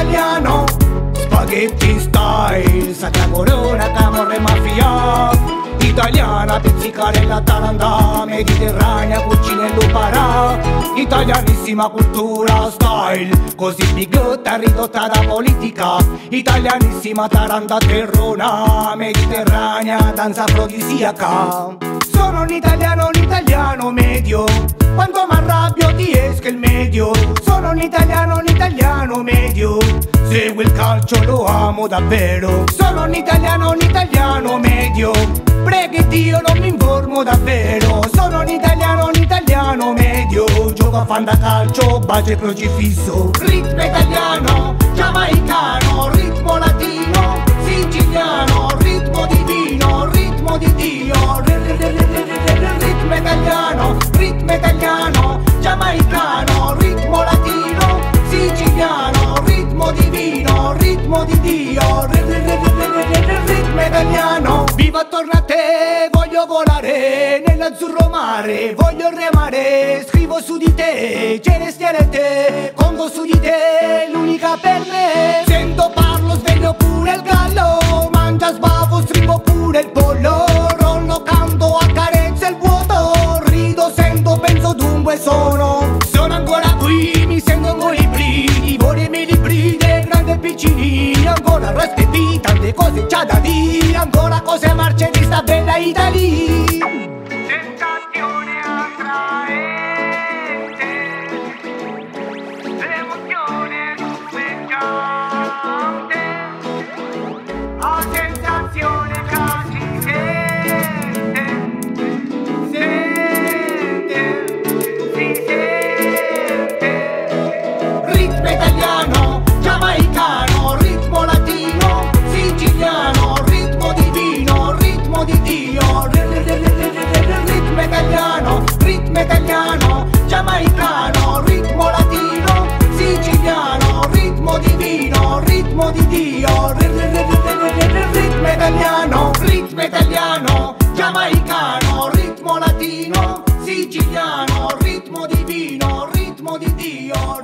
italiano, spaghetti style, Sacra Corona, camorra e mafia. Italiana, pizzicarella, taranda, mediterranea, cucina e luparà. Italianissima cultura style, così bigotta ridotta da politica. Italianissima taranda terrona, mediterranea, danza afrodisiaca. Sono un italiano medio, quando m'arrabbio ti esce il medio. Sono un italiano medio, seguo il calcio, lo amo davvero. Sono un italiano medio, prega Dio non mi informo davvero. Sono un italiano medio, gioco a fantacalcio, bacio e crocifisso. Ritmo italiano, giamaicano, ritmo latino, siciliano, ritmo divino, ritmo di Dio. Ritmo italiano, giamaicano, ritmo latino, siciliano, ritmo divino, ritmo di Dio. Ritmo italiano. Vivo attorno a te, voglio volare nell'azzurro mare, voglio remare, scrivo su di te, celeste, conto su di te, l'unica per me. Sento, parlo, sveglio pure il gallo, mangia, sbavo, stringo pure il pollo, rollo, canto, accarezza il vuoto, rido, sento, penso, dunque sono ancora qui, mi sento con i brividi, vorrei libride, grandi e piccini, ancora respetti, tante cose c'ha da dire, ancora cose marce di sta bella Italia. Sensazione attraente, l'emozione sussurrante, la sensazione che si sente, si sente. Ritmo italiano, giamaicano, ritmo latino, siciliano, ritmo divino, ritmo di Dio. Ritmo italiano, giamaicano, ritmo latino, siciliano, ritmo divino, ritmo di Dio. Ritmo italiano, giamaicano, ritmo latino, siciliano, ritmo divino, ritmo di Dio.